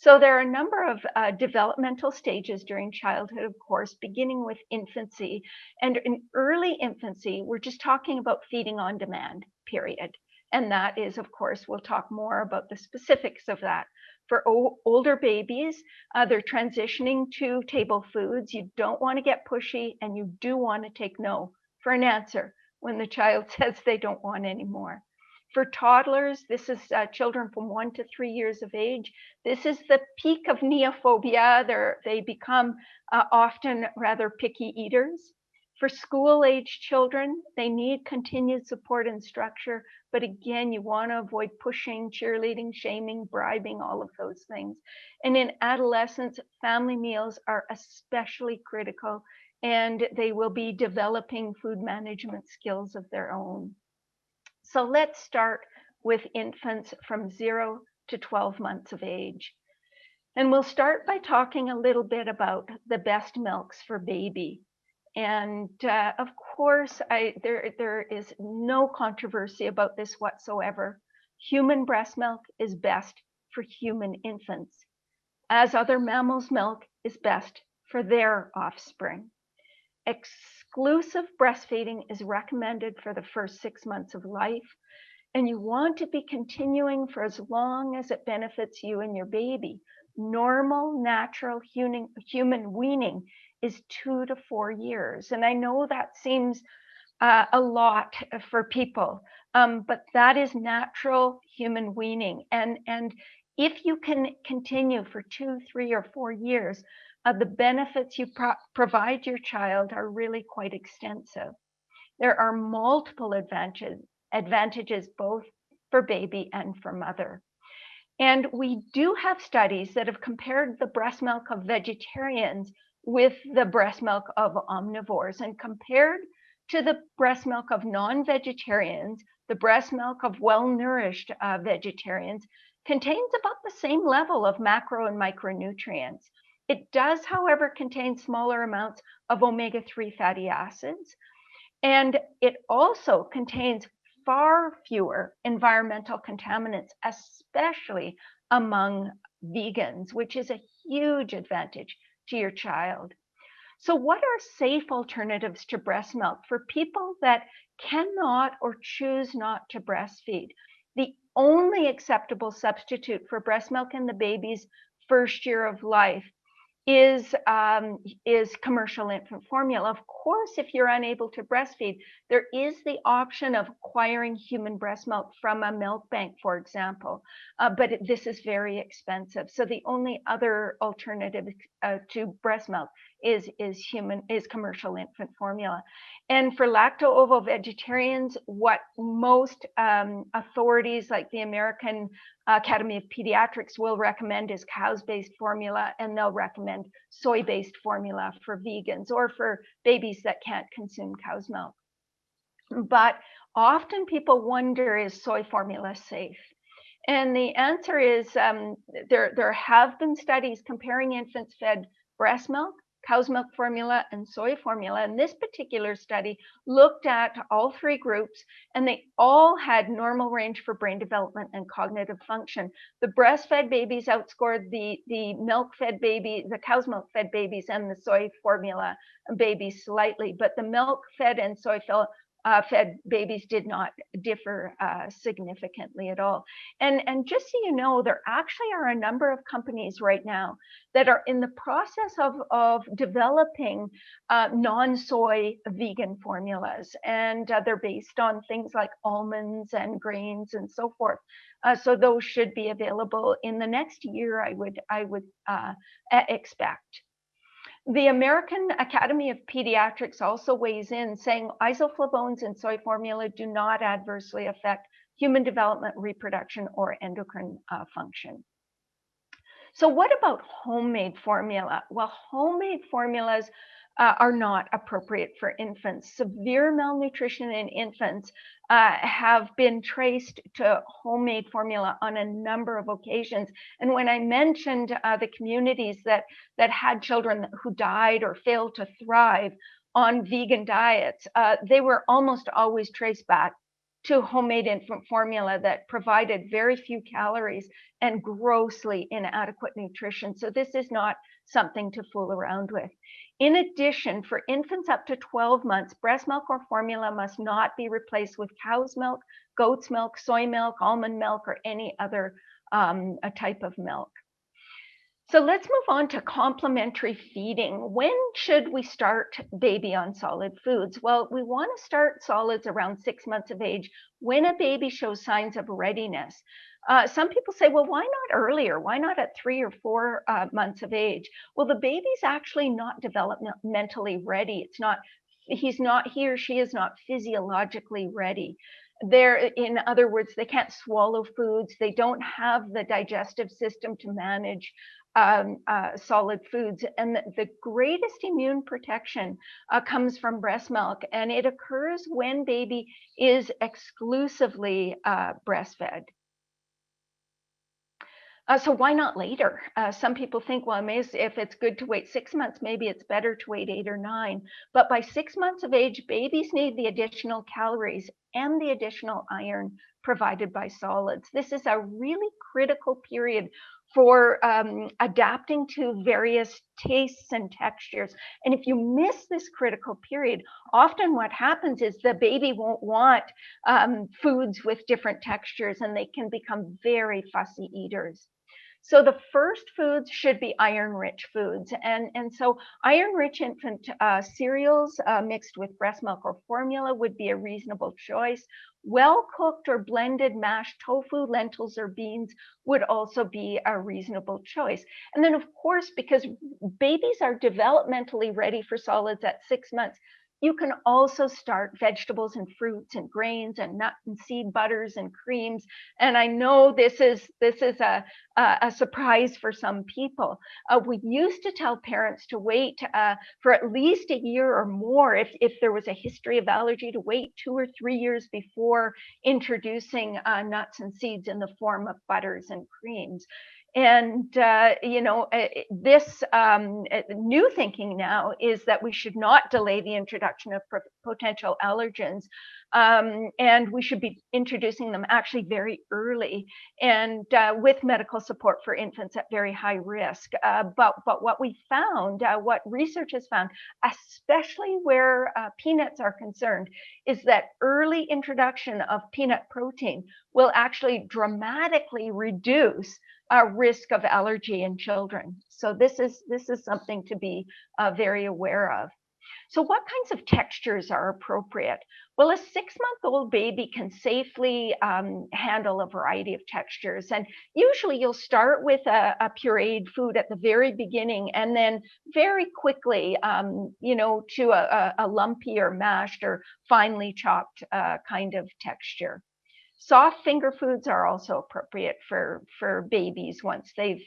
So there are a number of developmental stages during childhood, of course, beginning with infancy. And in early infancy, we're just talking about feeding on demand, period. And that is, of course, we'll talk more about the specifics of that. For older babies, they're transitioning to table foods. You don't want to get pushy, and you do want to take no for an answer when the child says they don't want any more. For toddlers, this is children from 1 to 3 years of age. This is the peak of neophobia. They become often rather picky eaters. For school-age children, they need continued support and structure. But again, you want to avoid pushing, cheerleading, shaming, bribing, all of those things. And in adolescence, family meals are especially critical, and they will be developing food management skills of their own. So let's start with infants from 0 to 12 months of age. And we'll start by talking a little bit about the best milks for baby. And of course, there is no controversy about this whatsoever. Human breast milk is best for human infants, as other mammals' milk is best for their offspring. Exclusive breastfeeding is recommended for the first 6 months of life, and you want to be continuing for as long as it benefits you and your baby. Normal, natural human weaning is 2 to 4 years. And I know that seems a lot for people, but that is natural human weaning. And if you can continue for 2, 3, or 4 years, the benefits you provide your child are really quite extensive. There are multiple advantages both for baby and for mother. And we do have studies that have compared the breast milk of vegetarians with the breast milk of omnivores, and compared to the breast milk of non-vegetarians, the breast milk of well-nourished vegetarians contains about the same level of macro and micronutrients. It does, however, contain smaller amounts of omega-3 fatty acids, and it also contains far fewer environmental contaminants, especially among vegans, which is a huge advantage to your child. So what are safe alternatives to breast milk for people that cannot or choose not to breastfeed? The only acceptable substitute for breast milk in the baby's first year of life is commercial infant formula. Of course, if you're unable to breastfeed, there is the option of acquiring human breast milk from a milk bank, for example, but this is very expensive. So the only other alternative to breast milk is commercial infant formula. And for lacto-ovo vegetarians, what most authorities like the American Academy of Pediatrics will recommend is cows-based formula, and they'll recommend soy-based formula for vegans or for babies that can't consume cow's milk. But often people wonder, is soy formula safe? And the answer is there have been studies comparing infants fed breast milk, cow's milk formula, and soy formula. And this particular study looked at all 3 groups, and they all had normal range for brain development and cognitive function. The breastfed babies outscored the milk-fed baby, the cow's milk-fed babies, and the soy formula babies slightly, but the milk-fed and soy-fed babies did not differ significantly at all. And just so you know, there actually are a number of companies right now that are in the process of developing non-soy vegan formulas, and they're based on things like almonds and grains and so forth. So those should be available in the next year, I would expect. The American Academy of Pediatrics also weighs in, saying isoflavones in soy formula do not adversely affect human development, reproduction, or endocrine function. So what about homemade formula? Well, homemade formulas are not appropriate for infants. Severe malnutrition in infants have been traced to homemade formula on a number of occasions. And when I mentioned the communities that had children who died or failed to thrive on vegan diets, they were almost always traced back to homemade infant formula that provided very few calories and grossly inadequate nutrition. So this is not something to fool around with. In addition, for infants up to 12 months, breast milk or formula must not be replaced with cow's milk, goat's milk, soy milk, almond milk, or any other a type of milk. So let's move on to complementary feeding. When should we start baby on solid foods? Well, we want to start solids around 6 months of age when a baby shows signs of readiness. Some people say, well, why not earlier? Why not at 3 or 4 months of age? Well, the baby's actually not developmentally ready. He or she is not physiologically ready. In other words, they can't swallow foods. They don't have the digestive system to manage solid foods. And the greatest immune protection comes from breast milk, and it occurs when baby is exclusively breastfed. So why not later? Some people think, well, if it's good to wait 6 months, maybe it's better to wait 8 or 9. But by 6 months of age, babies need the additional calories and the additional iron provided by solids. This is a really critical period for adapting to various tastes and textures. And if you miss this critical period, often what happens is the baby won't want foods with different textures, and they can become very fussy eaters. So the first foods should be iron-rich foods. And so iron-rich infant cereals mixed with breast milk or formula would be a reasonable choice. Well-cooked or blended mashed tofu, lentils, or beans would also be a reasonable choice. And then, of course, because babies are developmentally ready for solids at 6 months, you can also start vegetables and fruits and grains and nut and seed butters and creams. And I know this is a surprise for some people. We used to tell parents to wait for at least a year or more if there was a history of allergy, to wait 2 or 3 years before introducing nuts and seeds in the form of butters and creams. And, this new thinking now is that we should not delay the introduction of potential allergens. And we should be introducing them actually very early and with medical support for infants at very high risk. But what we found, what research has found, especially where peanuts are concerned, is that early introduction of peanut protein will actually dramatically reduce risk of allergy in children. So this is something to be very aware of. So what kinds of textures are appropriate? Well, a 6-month-old baby can safely handle a variety of textures. And usually you'll start with a pureed food at the very beginning, and then very quickly, to a lumpy or mashed or finely chopped kind of texture. Soft finger foods are also appropriate for babies once they've,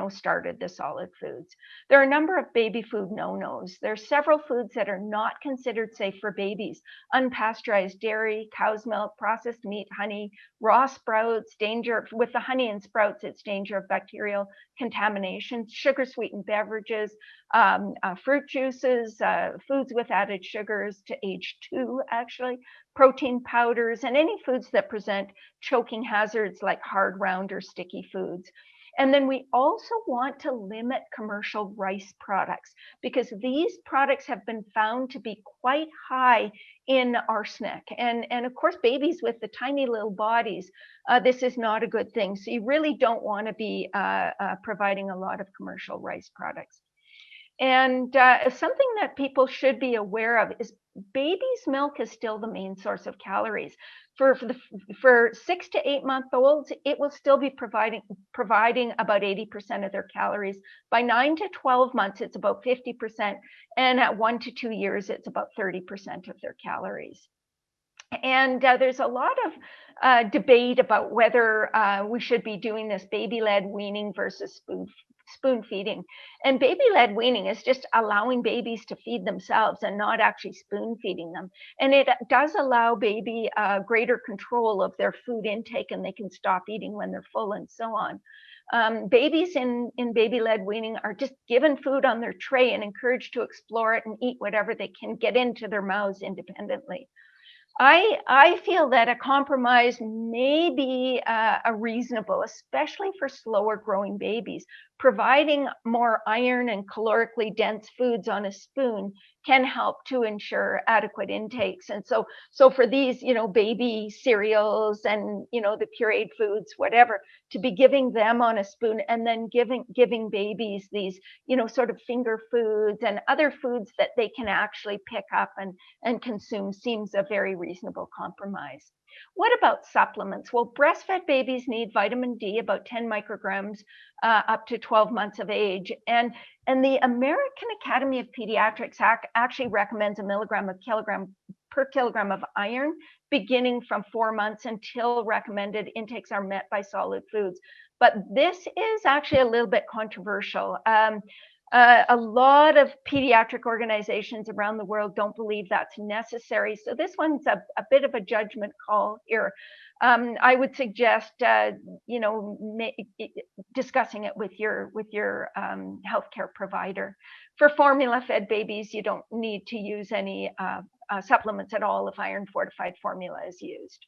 started the solid foods. There are a number of baby food no-nos. There are several foods that are not considered safe for babies. Unpasteurized dairy, cow's milk, processed meat, honey, raw sprouts, with the honey and sprouts, it's danger of bacterial contamination, sugar-sweetened beverages, fruit juices, foods with added sugars to age 2, actually, protein powders, and any foods that present choking hazards like hard, round, or sticky foods. And then we also want to limit commercial rice products, because these products have been found to be quite high in arsenic. And of course, babies with the tiny little bodies, this is not a good thing. So you really don't want to be providing a lot of commercial rice products. And something that people should be aware of is baby's milk is still the main source of calories. For 6 to 8 month olds, it will still be providing about 80% of their calories. By 9 to 12 months, it's about 50%. And at 1 to 2 years, it's about 30% of their calories. And there's a lot of debate about whether we should be doing this baby-led weaning versus spoon feeding. And baby-led weaning is just allowing babies to feed themselves and not actually spoon feeding them. And it does allow baby greater control of their food intake, and they can stop eating when they're full and so on. Babies in baby-led weaning are just given food on their tray and encouraged to explore it and eat whatever they can get into their mouths independently. I feel that a compromise may be a reasonable, especially for slower growing babies. Providing more iron and calorically dense foods on a spoon can help to ensure adequate intakes. And so for these, baby cereals and, the pureed foods, whatever, to be giving them on a spoon and then giving babies these, sort of finger foods and other foods that they can actually pick up and consume seems a very reasonable compromise. What about supplements? Well, breastfed babies need vitamin D, about 10 micrograms up to 12 months of age. And the American Academy of Pediatrics actually recommends a milligram per kilogram of iron beginning from 4 months until recommended intakes are met by solid foods. But this is actually a little bit controversial. A lot of pediatric organizations around the world don't believe that's necessary. So this one's a bit of a judgment call here. I would suggest, discussing it with your healthcare provider. For formula-fed babies, you don't need to use any supplements at all if iron fortified formula is used.